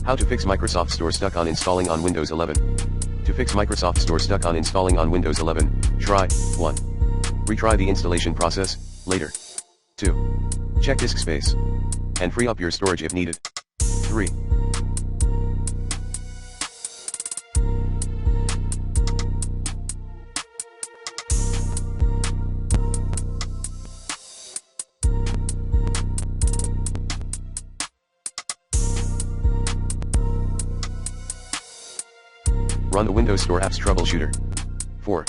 How to fix Microsoft Store stuck on installing on Windows 11. To fix Microsoft Store stuck on installing on Windows 11, try 1. Retry the installation process, later. 2. Check disk space. And free up your storage if needed. 3. Run the Windows Store Apps Troubleshooter. 4.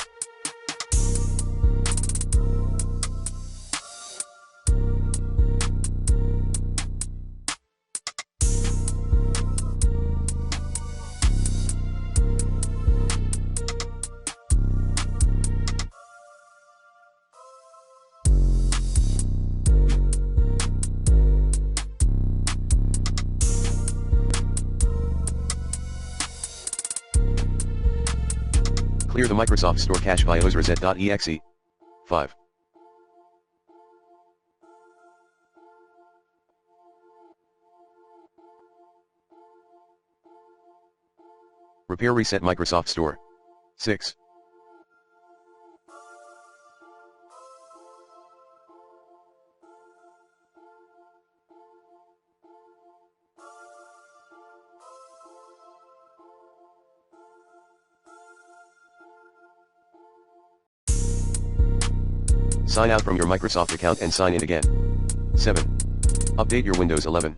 Clear the Microsoft Store cache by ozreset.exe. 5. Repair reset Microsoft Store. 6. Sign out from your Microsoft account and sign in again. 7. Update your Windows 11.